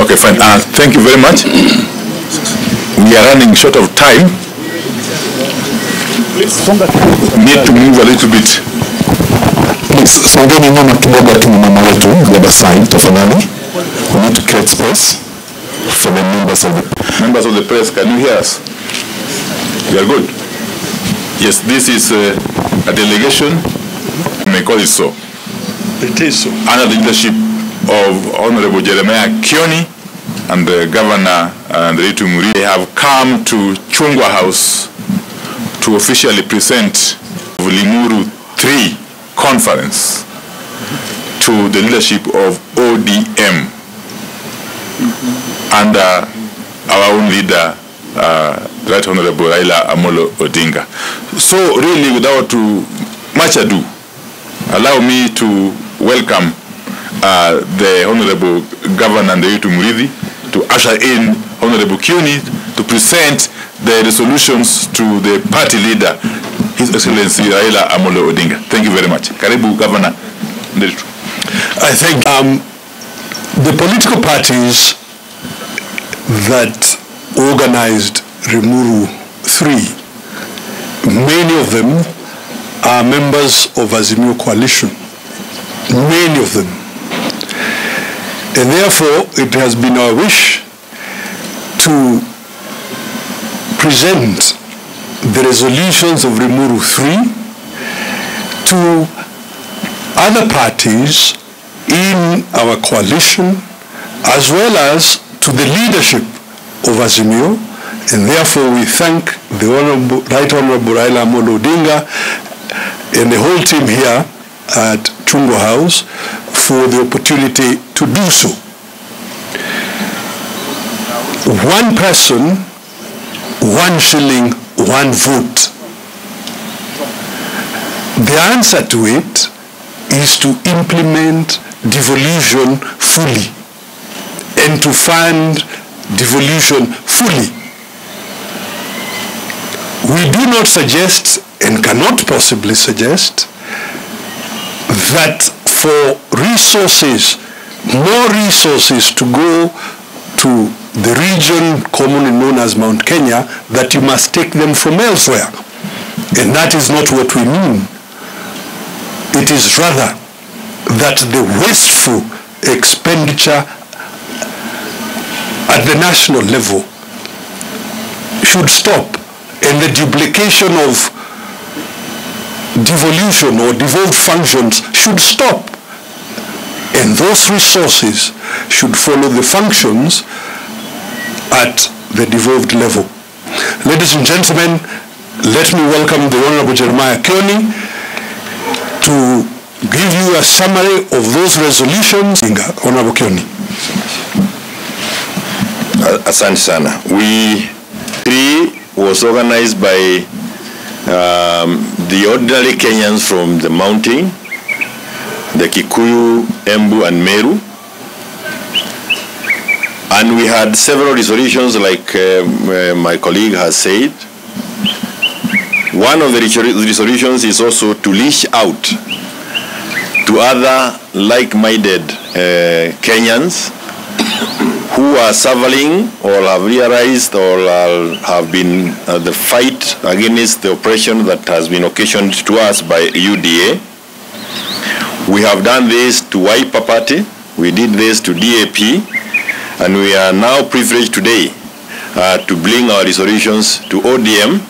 Okay, fine. Thank you very much. We are running short of time. Need to move a little bit. Please, songeni nyuma kidogo akina mama wetu, the other side, tafadhali. We need to create space for the members of the press. Can you hear us? We are good. Yes, this is a delegation. You may call it so. It is so. Under the leadership of Honorable Jeremiah Kioni and the Governor Limuru, they have come to Chungwa House to officially present the Limuru III conference to the leadership of ODM under our own leader, Right Honorable Raila Amolo Odinga. So really, without much ado, allow me to welcome the Honorable Governor Limuru to usher in Honorable Kioni to present the resolutions to the party leader, His Excellency Raila Amolo Odinga. Thank you very much. Karibu, Governor. I think the political parties that organized Limuru III, many of them are members of Azimio Coalition. Many of them. And therefore, it has been our wish to present the resolutions of Limuru III to other parties in our coalition, as well as to the leadership of Azimio, and therefore we thank the Right Honorable Raila Amolo Odinga and the whole team here at Chungwa House for the opportunity to do so. One person, 1 shilling, 1 vote. The answer to it is to implement devolution fully and to fund devolution fully. We do not suggest and cannot possibly suggest that for resources, more resources to go to the region commonly known as Mount Kenya, that you must take them from elsewhere. And that is not what we mean. It is rather that the wasteful expenditure at the national level should stop, and the duplication of devolution or devolved functions should stop, and those resources should follow the functions at the devolved level. Ladies and gentlemen, let me welcome the Honorable Jeremiah Kioni to give you a summary of those resolutions. Honorable Kioni. Asante sana. We III was organized by the ordinary Kenyans from the mountain, the Kikuyu, Embu, and Meru. And we had several resolutions like my colleague has said. One of the resolutions is also to reach out to other like-minded Kenyans who are suffering or have realized or have been the fight against the oppression that has been occasioned to us by UDA. We have done this to Wiper Party, we did this to DAP, and we are now privileged today to bring our resolutions to ODM,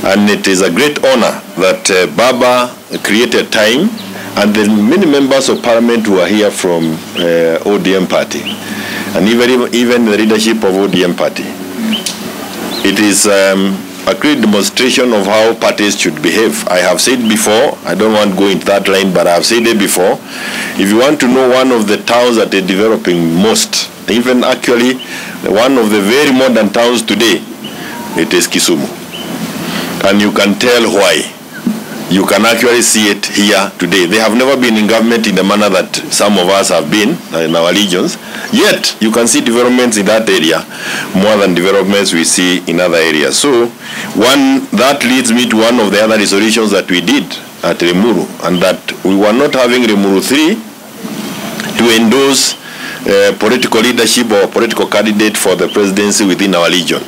and it is a great honor that Baba created time and the many members of parliament who are here from ODM party, and even the leadership of ODM party. It is a great demonstration of how parties should behave. I have said before, I don't want to go into that line, but I have said it before, if you want to know one of the towns that are developing most, even actually one of the very modern towns today, it is Kisumu. And you can tell why. You can actually see it here today. They have never been in government in the manner that some of us have been in our regions. Yet, you can see developments in that area more than developments we see in other areas. So, that leads me to one of the other resolutions that we did at Limuru, and that we were not having Limuru III to endorse political leadership or political candidate for the presidency within our region.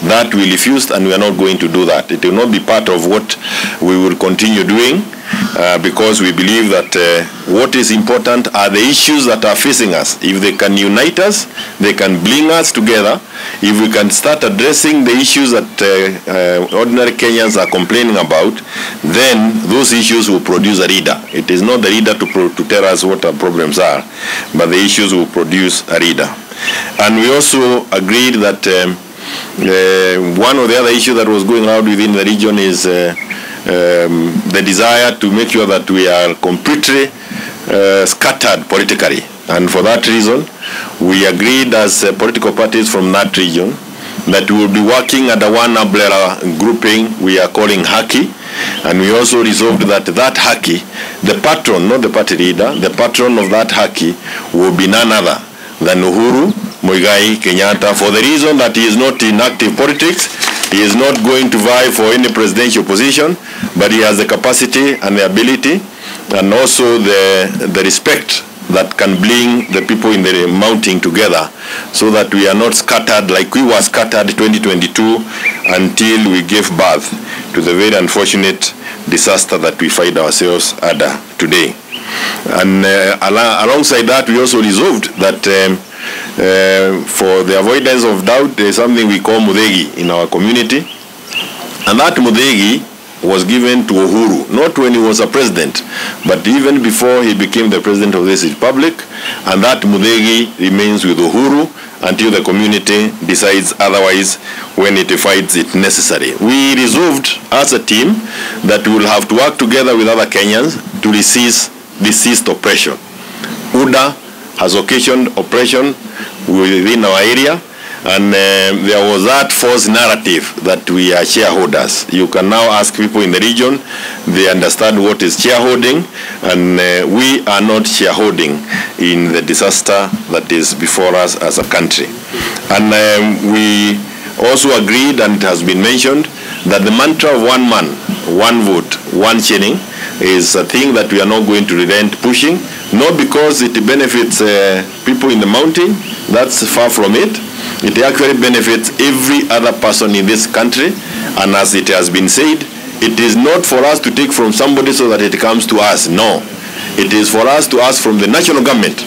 That we refused, and we are not going to do that. It will not be part of what we will continue doing, because we believe that what is important are the issues that are facing us. If they can unite us, they can bring us together. If we can start addressing the issues that ordinary Kenyans are complaining about, then those issues will produce a leader. It is not the leader to tell us what our problems are, but the issues will produce a leader. And we also agreed that one of the other issues that was going around within the region is the desire to make sure that we are completely scattered politically. And for that reason, we agreed as political parties from that region that we will be working under one umbrella grouping we are calling Haki. And we also resolved that Haki, the patron, not the party leader, the patron of that Haki will be none other than Uhuru Muigai Kenyatta, for the reason that he is not in active politics. He is not going to vie for any presidential position, but he has the capacity and the ability and also the respect that can bring the people in the mountain together, so that we are not scattered like we were scattered 2022 until we gave birth to the very unfortunate disaster that we find ourselves under today. And alongside that, we also resolved that for the avoidance of doubt, there is something we call Mudegi in our community, and that Mudegi was given to Uhuru, not when he was a president, but even before he became the president of this republic, and that Mudegi remains with Uhuru until the community decides otherwise when it finds it necessary. We resolved as a team that we will have to work together with other Kenyans to resist oppression. UDA has occasioned oppression within our area, and there was that false narrative that we are shareholders. You can now ask people in the region, they understand what is shareholding, and we are not shareholding in the disaster that is before us as a country. And we also agreed, and it has been mentioned, that the mantra of one man, one vote, one shilling is a thing that we are not going to relent pushing, not because it benefits people in the mountain, that's far from it. It actually benefits every other person in this country, and as it has been said, it is not for us to take from somebody so that it comes to us. No. It is for us to ask from the national government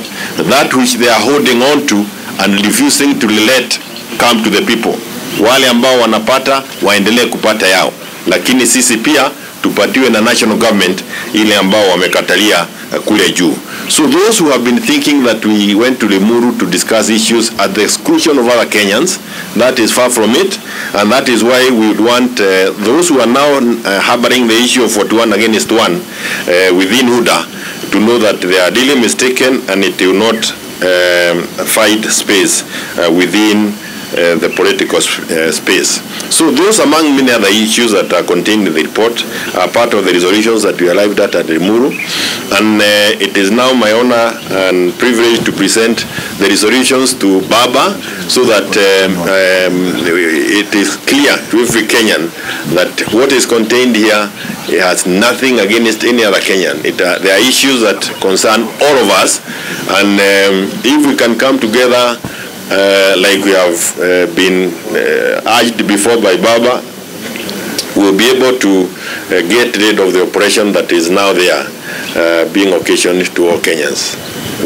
that which they are holding on to and refusing to let come to the people. Wale ambao wanapata waendelee kupata yao, lakini sisi pia tupatiwe na national government ile ambao wamekatalia kule juu. So those who have been thinking that we went to Limuru to discuss issues at the exclusion of other Kenyans, that is far from it, and that is why we would want those who are now harboring the issue of 41 against 1 within UDA to know that they are really mistaken, and it will not find space within the political space. So those, among many other issues that are contained in the report, are part of the resolutions that we arrived at Limuru, and it is now my honor and privilege to present the resolutions to Baba, so that it is clear to every Kenyan that what is contained here has nothing against any other Kenyan. There are issues that concern all of us, and if we can come together like we have been urged before by Baba, we'll be able to get rid of the oppression that is now there being occasioned to all Kenyans.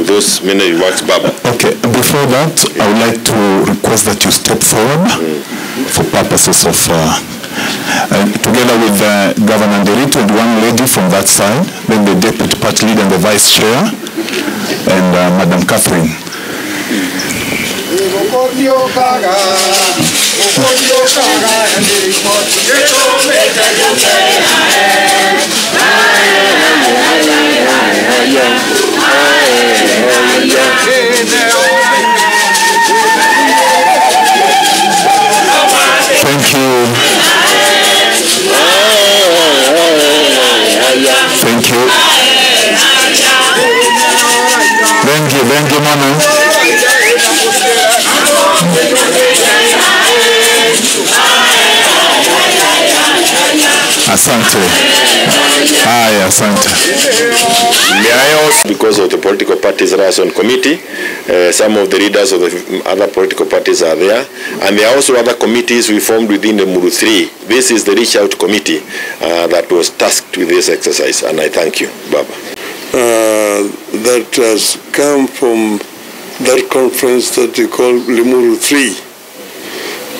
Those many remarks, Baba. Okay, before that, I would like to request that you step forward for purposes of, together with Governor Nderito and one lady from that side, then the Deputy Party Leader and the Vice Chair, and Madam Catherine. Thank you. Thank you. Thank you, Mama. Asante. Asante. May I also, because of the political parties liaison committee, Some of the leaders of the other political parties are there. And there are also other committees we formed within the Limuru 3. This is the reach out committee that was tasked with this exercise. And I thank you, Baba. That has come from that conference that you call Limuru 3.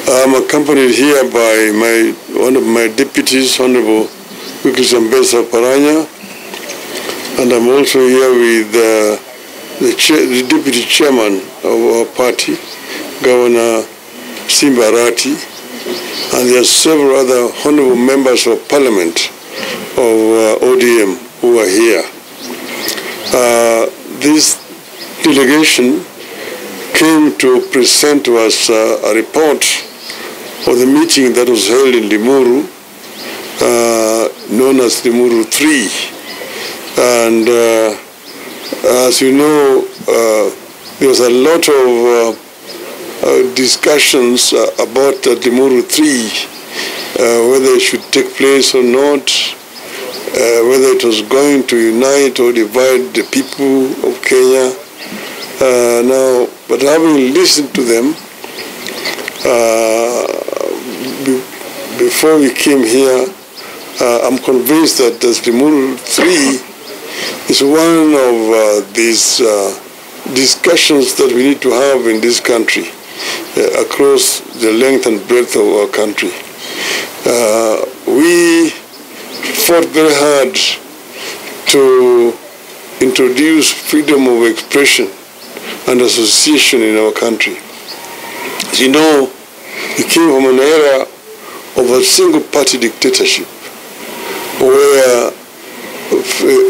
I'm accompanied here by one of my deputies, Honorable Wikisambesa Paranya, and I'm also here with the deputy chairman of our party, Governor Simbarati, and there are several other honorable members of parliament of ODM who are here. This delegation came to present to us a report of the meeting that was held in Limuru, known as Limuru 3. And as you know, there was a lot of discussions about Limuru 3, whether it should take place or not, whether it was going to unite or divide the people of Kenya. But having listened to them, before we came here, I'm convinced that the Limuru 3 is one of these discussions that we need to have in this country, across the length and breadth of our country. We fought very hard to introduce freedom of expression and association in our country. As you know, we came from an era of a single-party dictatorship where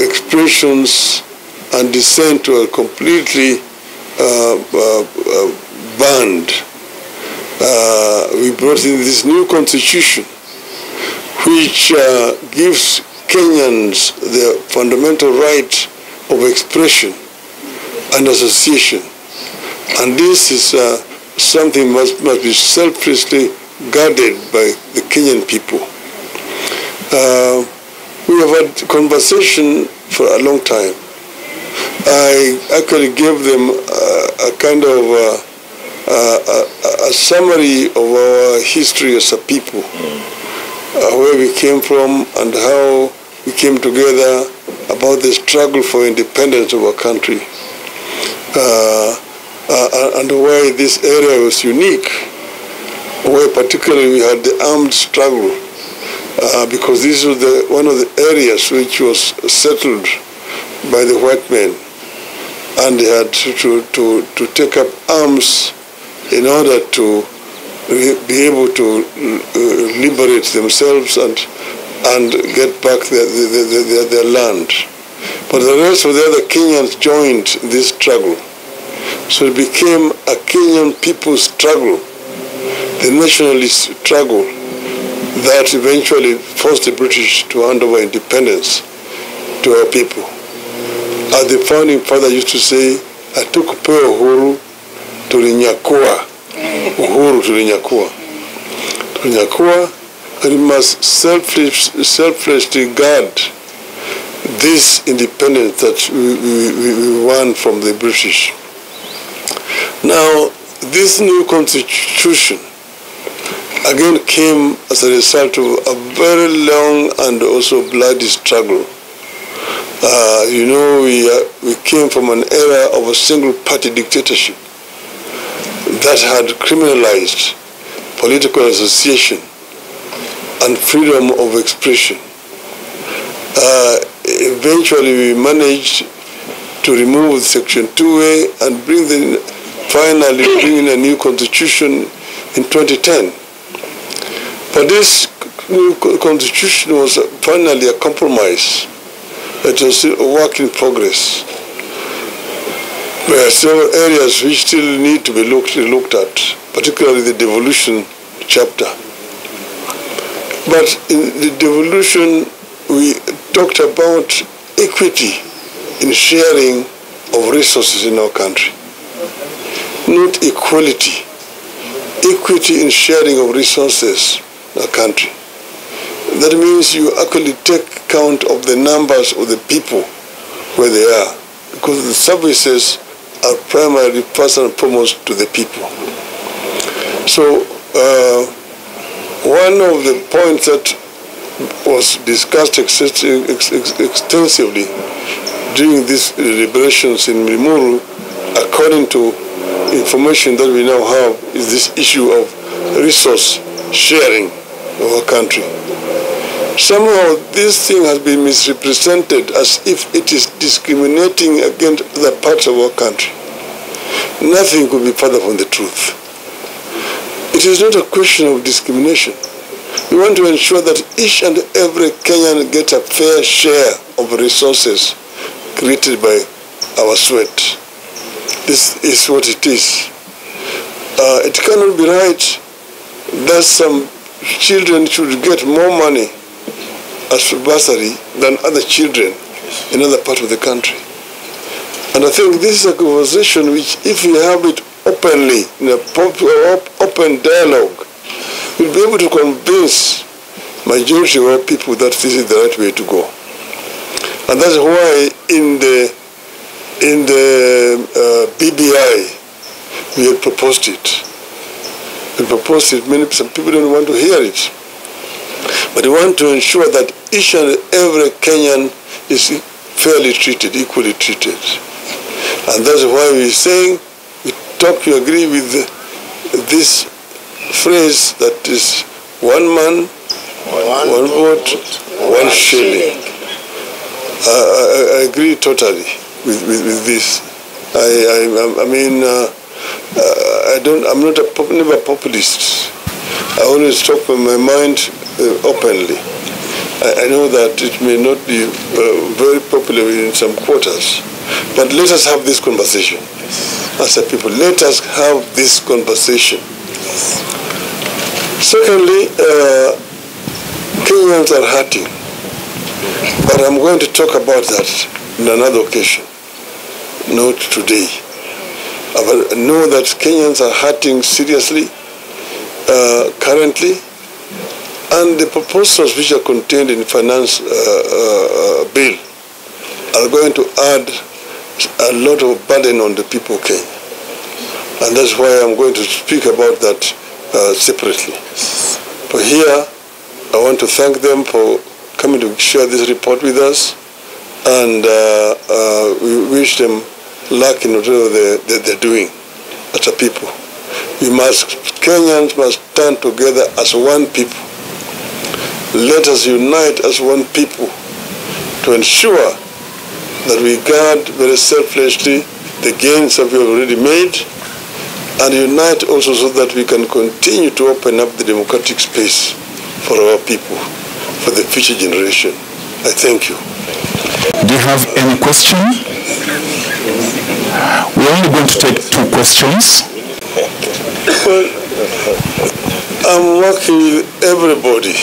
expressions and dissent were completely banned. We brought in this new constitution which gives Kenyans the fundamental right of expression and association. And this is something must be selflessly guarded by the Kenyan people. We have had conversation for a long time. I actually gave them a kind of a summary of our history as a people, where we came from and how we came together, about the struggle for independence of our country, and why this area was unique, where particularly we had the armed struggle, because this was one of the areas which was settled by the white men, and they had to take up arms in order to be able to liberate themselves and get back their land. But the rest of the other Kenyans joined this struggle. So it became a Kenyan people's struggle, the nationalist struggle, that eventually forced the British to hand over independence to our people. As the founding father used to say, "Hatukupewa uhuru, tulinyakua." Uhuru tulinyakua. Tulinyakua, and we must selflessly guard this independence that we won from the British. Now, this new constitution again came as a result of a very long and also bloody struggle. You know, we came from an era of a single-party dictatorship that had criminalized political association and freedom of expression. Eventually, we managed to remove Section 2A and finally bring in a new constitution in 2010. But this new constitution was finally a compromise. It was still a work in progress. There are several areas which still need to be looked at, particularly the devolution chapter. But in the devolution, we talked about equity in sharing of resources in our country. Not equality. Equity in sharing of resources in our country. That means you actually take count of the numbers of the people where they are, because the services are primarily first and foremost to the people. So one of the points that was discussed extensively during these deliberations in Limuru, according to information that we now have, is this issue of resource sharing of our country. Somehow this thing has been misrepresented as if it is discriminating against other parts of our country. Nothing could be further from the truth. It is not a question of discrimination. We want to ensure that each and every Kenyan gets a fair share of resources created by our sweat. This is what it is. It cannot be right that some children should get more money as bursary than other children in other parts of the country. And I think this is a conversation which, if we have it openly, in a open dialogue, we'll be able to convince majority of our people that this is the right way to go. And that's why in the BBI, we had proposed it. We proposed it. Some people don't want to hear it. But we want to ensure that each and every Kenyan is fairly treated, equally treated. And that's why we're saying, we agree with this phrase that is one man, one vote, one shilling. I agree totally with this. I'm never a populist. I always talk with my mind openly. I know that it may not be very popular in some quarters, but let us have this conversation. As a people, let us have this conversation. Secondly, Kenyans are hurting, but I'm going to talk about that in another occasion, not today. I know that Kenyans are hurting seriously currently, and the proposals which are contained in the finance bill are going to add a lot of burden on the people of Kenya. And that's why I'm going to speak about that separately. But here, I want to thank them for coming to share this report with us, and we wish them luck in whatever they're doing as a people. Kenyans must stand together as one people. Let us unite as one people to ensure that we guard very selflessly the gains that we have already made, and unite also so that we can continue to open up the democratic space for our people, for the future generation. I thank you. Do you have any question? We're only going to take 2 questions. Well, I'm working with everybody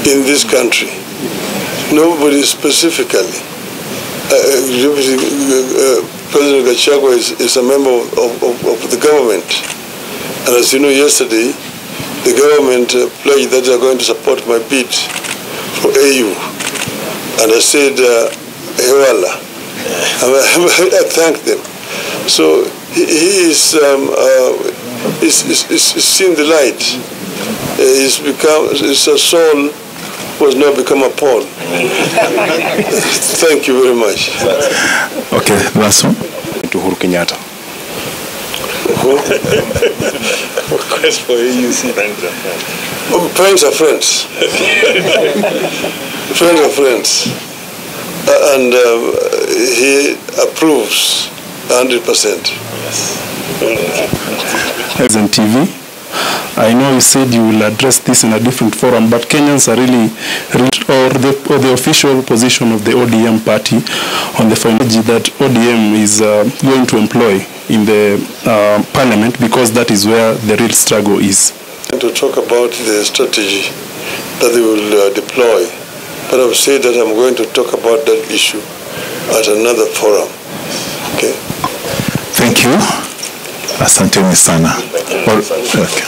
in this country. Nobody specifically. President Gachagua is a member of the government. And as you know, yesterday, the government pledged that they are going to support my bid for AU. And I said, Hewala. I thanked them. So he is seen the light. His soul was now become a Paul. Thank you very much. Okay, last one. To Uhuru Kenyatta. Request for AUC. Friends are friends. Friends are friends. And he approves 100%. Yes. On TV. I know you said you will address this in a different forum, but Kenyans are really, or the official position of the ODM party on the strategy that ODM is going to employ in the parliament, because that is where the real struggle is. To talk about the strategy that they will deploy, but I've said that I'm going to talk about that issue at another forum. Okay. Thank you. Asanteni sana. Okay.